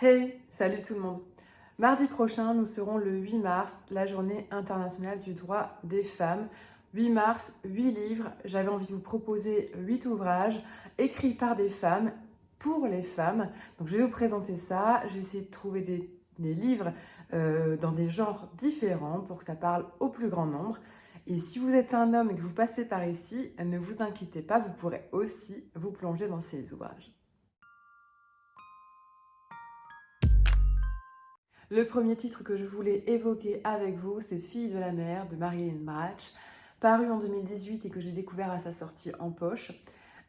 Hey, salut tout le monde. Mardi prochain, nous serons le 8 mars, la journée internationale du droit des femmes. 8 mars, 8 livres. J'avais envie de vous proposer 8 ouvrages écrits par des femmes pour les femmes. Donc je vais vous présenter ça. J'ai essayé de trouver des livres dans des genres différents pour que ça parle au plus grand nombre. Et si vous êtes un homme et que vous passez par ici, ne vous inquiétez pas, vous pourrez aussi vous plonger dans ces ouvrages. Le premier titre que je voulais évoquer avec vous, c'est Filles de la mer de Marie-Hélène Brach, paru en 2018 et que j'ai découvert à sa sortie en poche.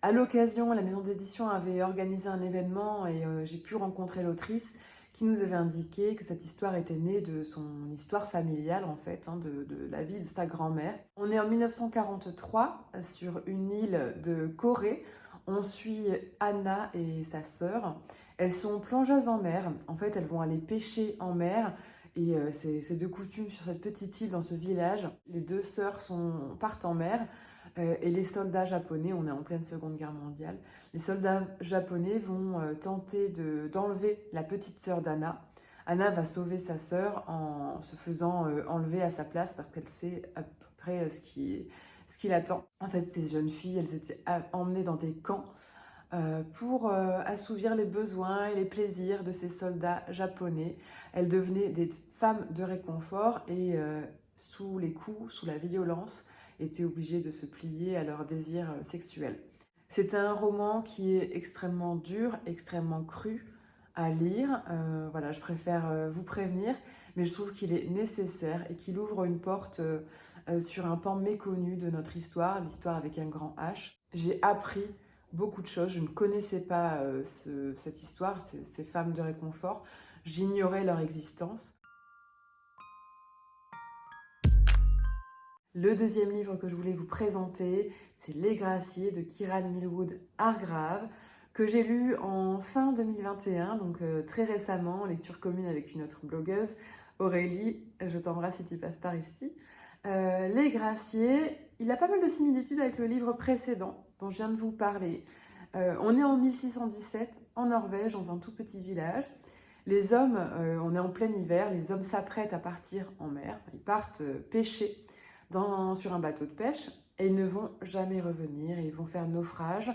À l'occasion, la maison d'édition avait organisé un événement et j'ai pu rencontrer l'autrice qui nous avait indiqué que cette histoire était née de son histoire familiale en fait, de la vie de sa grand-mère. On est en 1943 sur une île de Corée. On suit Anna et sa sœur. Elles sont plongeuses en mer. En fait, elles vont aller pêcher en mer. Et c'est de coutume sur cette petite île, dans ce village. Les deux sœurs partent en mer. Et les soldats japonais, on est en pleine Seconde Guerre mondiale, les soldats japonais vont tenter d'enlever la petite sœur d'Anna. Anna va sauver sa sœur en se faisant enlever à sa place parce qu'elle sait à peu près ce qui l'attend. En fait, ces jeunes filles, elles étaient emmenées dans des camps pour assouvir les besoins et les plaisirs de ces soldats japonais. Elles devenaient des femmes de réconfort et sous les coups, sous la violence, étaient obligées de se plier à leurs désirs sexuels. C'est un roman qui est extrêmement dur, extrêmement cru à lire. Voilà, je préfère vous prévenir, mais je trouve qu'il est nécessaire et qu'il ouvre une porte sur un pan méconnu de notre histoire, l'histoire avec un grand H. J'ai appris beaucoup de choses. Je ne connaissais pas cette histoire, ces femmes de réconfort. J'ignorais leur existence. Le deuxième livre que je voulais vous présenter, c'est Les Graciers de Kiran Millwood Hargrave, que j'ai lu en fin 2021, donc très récemment, lecture commune avec une autre blogueuse, Aurélie, je t'embrasse si tu passes par ici. Les Graciers, il a pas mal de similitudes avec le livre précédent dont je viens de vous parler. On est en 1617, en Norvège, dans un tout petit village. Les hommes, on est en plein hiver, les hommes s'apprêtent à partir en mer, ils partent pêcher sur un bateau de pêche et ils ne vont jamais revenir, ils vont faire naufrage.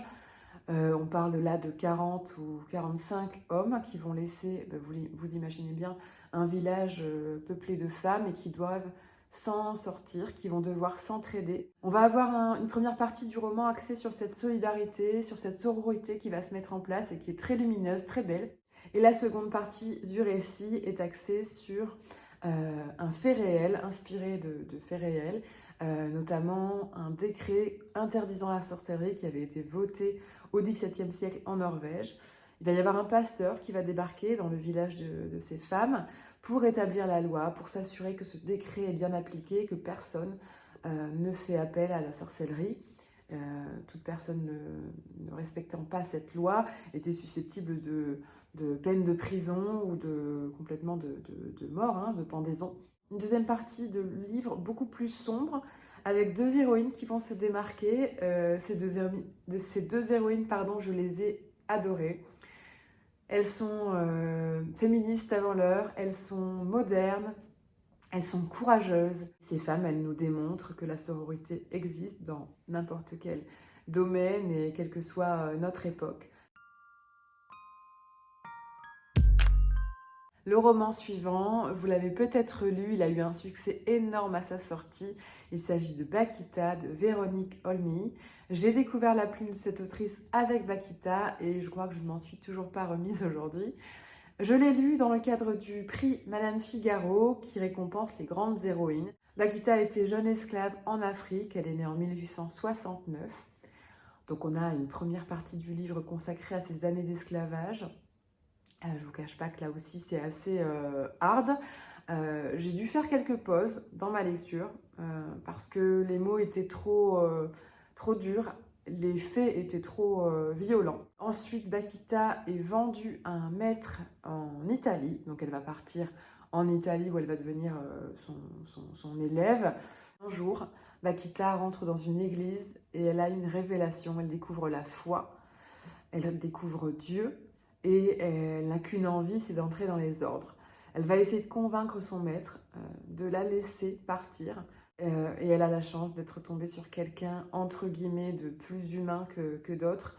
On parle là de 40 ou 45 hommes qui vont laisser, vous imaginez bien, un village peuplé de femmes et qui doivent s'en sortir, qui vont devoir s'entraider. On va avoir une première partie du roman axée sur cette solidarité, sur cette sororité qui va se mettre en place et qui est très lumineuse, très belle. Et la seconde partie du récit est axée sur un fait réel, inspiré de faits réels, notamment un décret interdisant la sorcellerie qui avait été voté au XVIIe siècle en Norvège. Il va y avoir un pasteur qui va débarquer dans le village de ces femmes pour établir la loi, pour s'assurer que ce décret est bien appliqué, que personne ne fait appel à la sorcellerie. Toute personne ne respectant pas cette loi était susceptible de peine de prison ou complètement de mort, de pendaison. Une deuxième partie de livre beaucoup plus sombre, avec deux héroïnes qui vont se démarquer. Ces deux héroïnes, je les ai adorées. Elles sont féministes avant l'heure, elles sont modernes, elles sont courageuses. Ces femmes, elles nous démontrent que la sororité existe dans n'importe quel domaine et quelle que soit notre époque. Le roman suivant, vous l'avez peut-être lu, il a eu un succès énorme à sa sortie. Il s'agit de Bakita de Véronique Olmy. J'ai découvert la plume de cette autrice avec Bakita et je crois que je ne m'en suis toujours pas remise aujourd'hui. Je l'ai lu dans le cadre du prix Madame Figaro qui récompense les grandes héroïnes. Bakita était jeune esclave en Afrique, elle est née en 1869. Donc on a une première partie du livre consacrée à ses années d'esclavage. Je ne vous cache pas que là aussi c'est assez hard. J'ai dû faire quelques pauses dans ma lecture parce que les mots étaient trop durs, les faits étaient trop violents. Ensuite, Bakita est vendue à un maître en Italie, donc elle va partir en Italie où elle va devenir son élève. Un jour, Bakita rentre dans une église et elle a une révélation, elle découvre la foi, elle découvre Dieu. et elle n'a qu'une envie, c'est d'entrer dans les ordres. Elle va essayer de convaincre son maître de la laisser partir et elle a la chance d'être tombée sur quelqu'un, entre guillemets, de plus humain que d'autres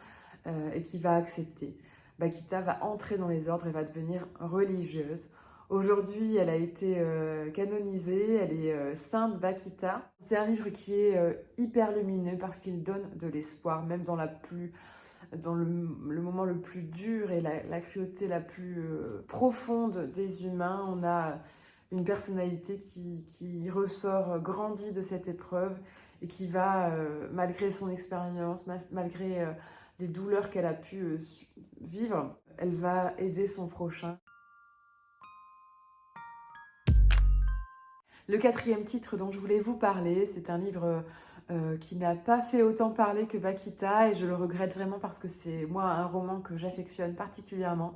et qui va accepter. Bakita va entrer dans les ordres et va devenir religieuse. Aujourd'hui, elle a été canonisée, elle est Sainte Bakita. C'est un livre qui est hyper lumineux parce qu'il donne de l'espoir, même dans le moment le plus dur et la cruauté la plus profonde des humains. On a une personnalité qui ressort grandie de cette épreuve et qui va, malgré son expérience, malgré les douleurs qu'elle a pu vivre, elle va aider son prochain. Le quatrième titre dont je voulais vous parler, c'est un livre qui n'a pas fait autant parler que Bakita et je le regrette vraiment parce que c'est moi un roman que j'affectionne particulièrement.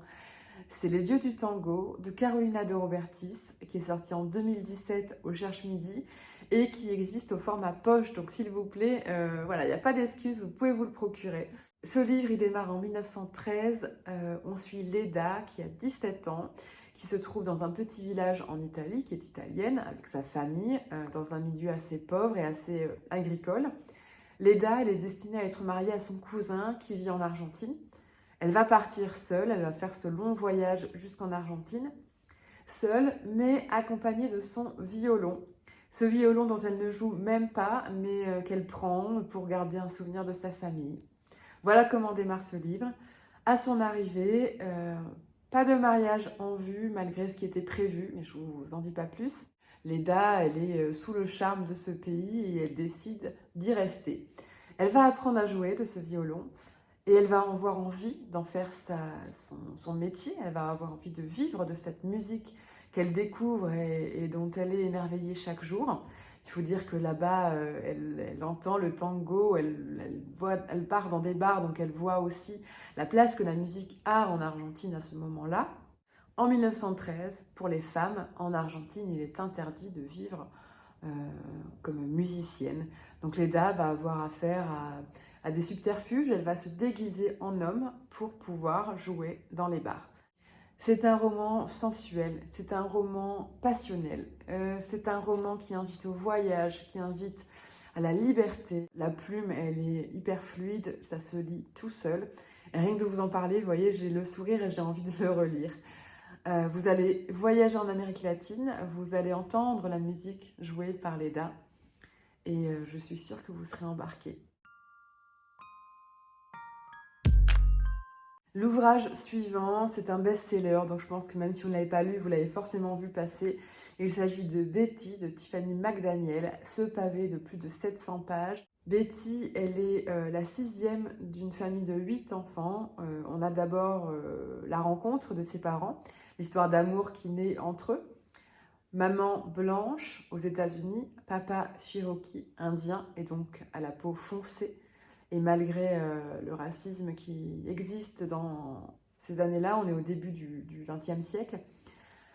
C'est Les Dieux du Tango de Carolina de Robertis qui est sorti en 2017 au Cherche Midi et qui existe au format poche. Donc s'il vous plaît, voilà, il n'y a pas d'excuse, vous pouvez vous le procurer. Ce livre, il démarre en 1913. On suit Leda qui a 17 ans, qui se trouve dans un petit village en Italie, qui est italienne, avec sa famille, dans un milieu assez pauvre et assez agricole. Leda, elle est destinée à être mariée à son cousin qui vit en Argentine. Elle va partir seule, elle va faire ce long voyage jusqu'en Argentine, seule, mais accompagnée de son violon. Ce violon dont elle ne joue même pas, mais qu'elle prend pour garder un souvenir de sa famille. Voilà comment démarre ce livre. À son arrivée, pas de mariage en vue, malgré ce qui était prévu, mais je ne vous en dis pas plus. Leda, elle est sous le charme de ce pays et elle décide d'y rester. Elle va apprendre à jouer de ce violon et elle va avoir envie d'en faire son métier. Elle va avoir envie de vivre de cette musique qu'elle découvre et dont elle est émerveillée chaque jour. Il faut dire que là-bas, elle entend le tango, elle part dans des bars, donc elle voit aussi la place que la musique a en Argentine à ce moment-là. En 1913, pour les femmes, en Argentine, il est interdit de vivre comme musicienne. Donc Leda va avoir affaire à des subterfuges, elle va se déguiser en homme pour pouvoir jouer dans les bars. C'est un roman sensuel, c'est un roman passionnel, c'est un roman qui invite au voyage, qui invite à la liberté. La plume, elle est hyper fluide, ça se lit tout seul. Et rien que de vous en parler, vous voyez, j'ai le sourire et j'ai envie de le relire. Vous allez voyager en Amérique latine, vous allez entendre la musique jouée par Leda et je suis sûre que vous serez embarqués. L'ouvrage suivant, c'est un best-seller, donc je pense que même si vous ne l'avez pas lu, vous l'avez forcément vu passer. Il s'agit de Betty, de Tiffany McDaniel, ce pavé de plus de 700 pages. Betty, elle est la sixième d'une famille de 8 enfants. On a d'abord la rencontre de ses parents, l'histoire d'amour qui naît entre eux. Maman blanche aux États-Unis, papa cherokee, indien et donc à la peau foncée. Et malgré le racisme qui existe dans ces années-là, on est au début du XXe siècle,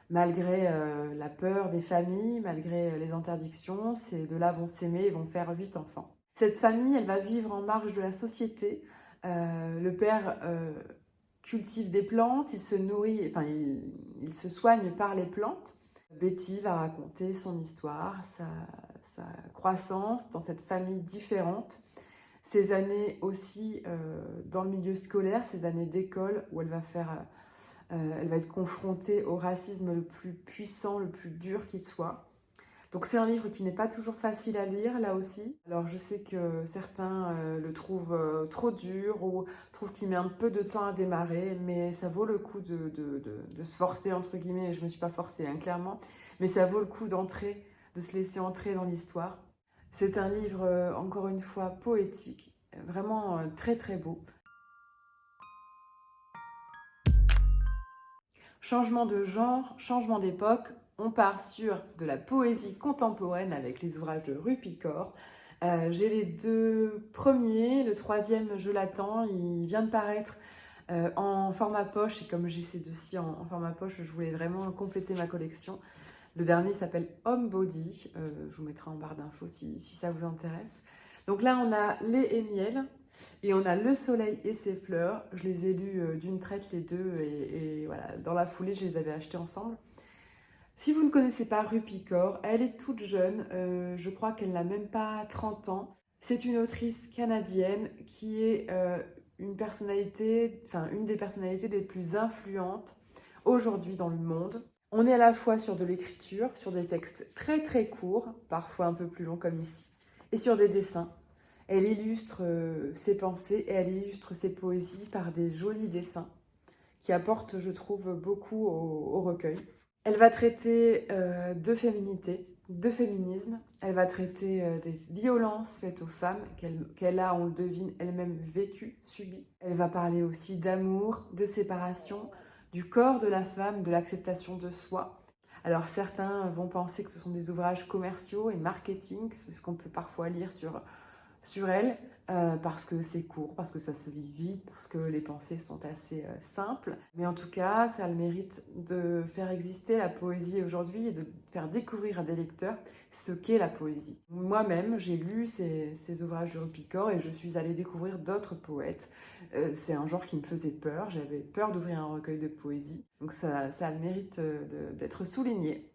malgré la peur des familles, malgré les interdictions, ces deux-là vont s'aimer et vont faire 8 enfants. Cette famille, elle va vivre en marge de la société. Le père cultive des plantes, il se nourrit, enfin il se soigne par les plantes. Betty va raconter son histoire, sa croissance dans cette famille différente. Ces années aussi dans le milieu scolaire, ces années d'école où elle va être confrontée au racisme le plus puissant, le plus dur qu'il soit. Donc c'est un livre qui n'est pas toujours facile à lire, là aussi. Alors je sais que certains le trouvent trop dur ou trouvent qu'il met un peu de temps à démarrer, mais ça vaut le coup de se forcer, entre guillemets. Je ne me suis pas forcée, hein, clairement, mais ça vaut le coup de se laisser entrer dans l'histoire. C'est un livre, encore une fois, poétique, vraiment très très beau. Changement de genre, changement d'époque, on part sur de la poésie contemporaine avec les ouvrages de Rupicor. J'ai les deux premiers, le troisième je l'attends, il vient de paraître en format poche et comme j'ai ces deux-ci en format poche, je voulais vraiment compléter ma collection. Le dernier s'appelle Homebody, je vous mettrai en barre d'infos si ça vous intéresse. Donc là, on a Lait et miel Et on a Le Soleil et ses fleurs. Je les ai lus d'une traite les deux et voilà, dans la foulée, je les avais achetés ensemble. Si vous ne connaissez pas Rupi Kaur, elle est toute jeune, je crois qu'elle n'a même pas 30 ans. C'est une autrice canadienne qui est une personnalité, enfin une des personnalités les plus influentes aujourd'hui dans le monde. On est à la fois sur de l'écriture, sur des textes très très courts, parfois un peu plus longs comme ici, et sur des dessins. Elle illustre ses pensées et elle illustre ses poésies par des jolis dessins qui apportent, je trouve, beaucoup au recueil. Elle va traiter de féminité, de féminisme. Elle va traiter des violences faites aux femmes qu'elle a, on le devine, elle-même vécues, subies. Elle va parler aussi d'amour, de séparation, du corps de la femme, de l'acceptation de soi. Alors certains vont penser que ce sont des ouvrages commerciaux et marketing, c'est ce qu'on peut parfois lire sur elle, parce que c'est court, parce que ça se lit vite, parce que les pensées sont assez simples. Mais en tout cas, ça a le mérite de faire exister la poésie aujourd'hui et de faire découvrir à des lecteurs ce qu'est la poésie. Moi-même, j'ai lu ces ouvrages de Rupi Kaur et je suis allée découvrir d'autres poètes. C'est un genre qui me faisait peur, j'avais peur d'ouvrir un recueil de poésie. Donc ça a le mérite d'être souligné.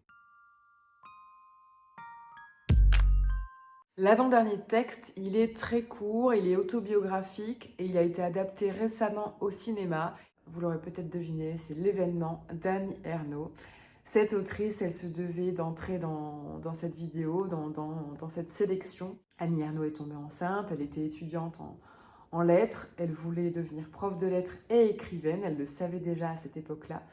L'avant-dernier texte, il est très court, il est autobiographique et il a été adapté récemment au cinéma. Vous l'aurez peut-être deviné, c'est L'événement d'Annie Ernaux. Cette autrice, elle se devait d'entrer dans cette vidéo, dans cette sélection. Annie Ernaux est tombée enceinte, elle était étudiante en lettres, elle voulait devenir prof de lettres et écrivaine, elle le savait déjà à cette époque-là.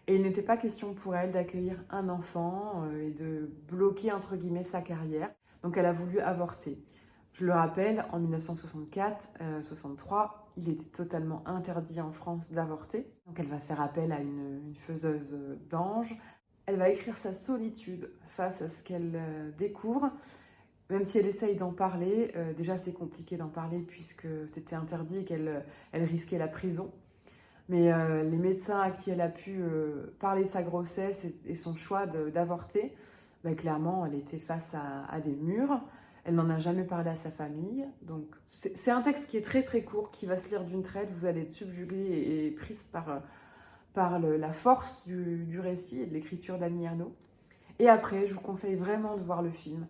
Et il n'était pas question pour elle d'accueillir un enfant et de bloquer entre guillemets sa carrière. Donc elle a voulu avorter. Je le rappelle, en 1964-63, il était totalement interdit en France d'avorter. Donc elle va faire appel à une faiseuse d'anges. Elle va écrire sa solitude face à ce qu'elle découvre. Même si elle essaye d'en parler, déjà c'est compliqué d'en parler puisque c'était interdit et qu'elle risquait la prison. Mais les médecins à qui elle a pu parler de sa grossesse et son choix d'avorter, bah, clairement, elle était face à des murs. Elle n'en a jamais parlé à sa famille. Donc, c'est un texte qui est très très court, qui va se lire d'une traite. Vous allez être subjuguée et prise par la force du récit et de l'écriture d'Annie Ernaux. Et après, je vous conseille vraiment de voir le film.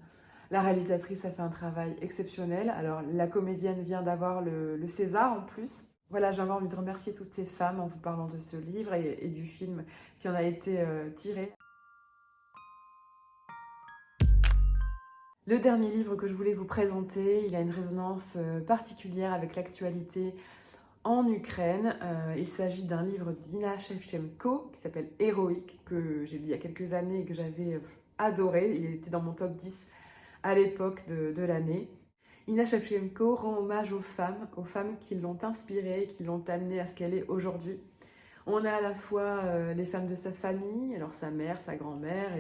La réalisatrice a fait un travail exceptionnel. Alors, la comédienne vient d'avoir le César en plus. Voilà, j'avais envie de remercier toutes ces femmes en vous parlant de ce livre et du film qui en a été tiré. Le dernier livre que je voulais vous présenter, il a une résonance particulière avec l'actualité en Ukraine. Il s'agit d'un livre d'Ina Shevchenko qui s'appelle Héroïque, que j'ai lu il y a quelques années et que j'avais adoré. Il était dans mon top 10 à l'époque de l'année. Ina Shevchenko rend hommage aux femmes qui l'ont inspirée, qui l'ont amenée à ce qu'elle est aujourd'hui. On a à la fois les femmes de sa famille, alors sa mère, sa grand-mère,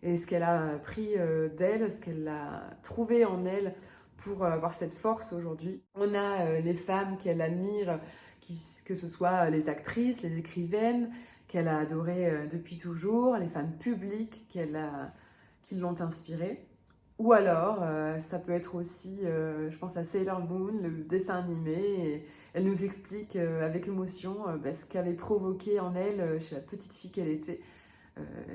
et ce qu'elle a pris d'elle, ce qu'elle a trouvé en elle pour avoir cette force aujourd'hui. On a les femmes qu'elle admire, que ce soit les actrices, les écrivaines, qu'elle a adorées depuis toujours, les femmes publiques qui l'ont inspirée. Ou alors, ça peut être aussi, je pense à Sailor Moon, le dessin animé, et elle nous explique avec émotion ce qu'avait provoqué en elle, chez la petite fille qu'elle était,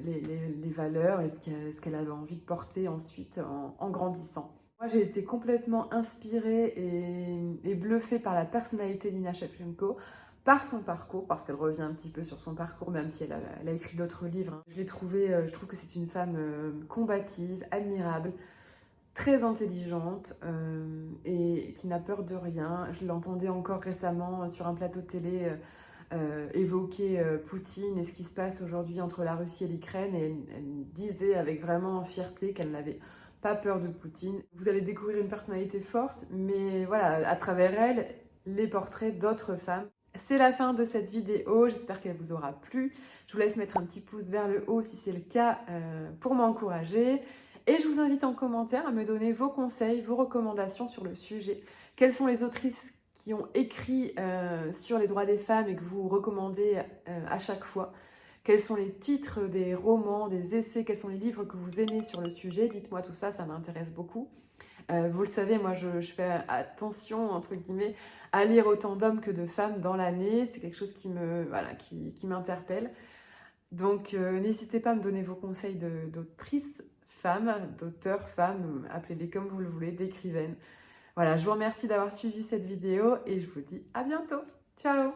les valeurs et ce qu'elle avait envie de porter ensuite en grandissant. Moi, j'ai été complètement inspirée et bluffée par la personnalité d'Ina Shevchenko, par son parcours, parce qu'elle revient un petit peu sur son parcours, même si elle a écrit d'autres livres. Je trouve que c'est une femme combative, admirable, très intelligente et qui n'a peur de rien. Je l'entendais encore récemment sur un plateau de télé évoquer Poutine et ce qui se passe aujourd'hui entre la Russie et l'Ukraine, et elle disait avec vraiment fierté qu'elle n'avait pas peur de Poutine. Vous allez découvrir une personnalité forte, mais voilà, à travers elle, les portraits d'autres femmes. C'est la fin de cette vidéo, j'espère qu'elle vous aura plu. Je vous laisse mettre un petit pouce vers le haut si c'est le cas pour m'encourager. Et je vous invite en commentaire à me donner vos conseils, vos recommandations sur le sujet. Quelles sont les autrices qui ont écrit sur les droits des femmes et que vous recommandez à chaque fois? Quels sont les titres des romans, des essais? Quels sont les livres que vous aimez sur le sujet? Dites-moi tout ça, ça m'intéresse beaucoup. Vous le savez, moi je fais attention, entre guillemets, à lire autant d'hommes que de femmes dans l'année. C'est quelque chose voilà, qui m'interpelle. Donc n'hésitez pas à me donner vos conseils d'autrices femmes, d'auteurs femmes, appelez-les comme vous le voulez, d'écrivaines. Voilà, je vous remercie d'avoir suivi cette vidéo et je vous dis à bientôt. Ciao!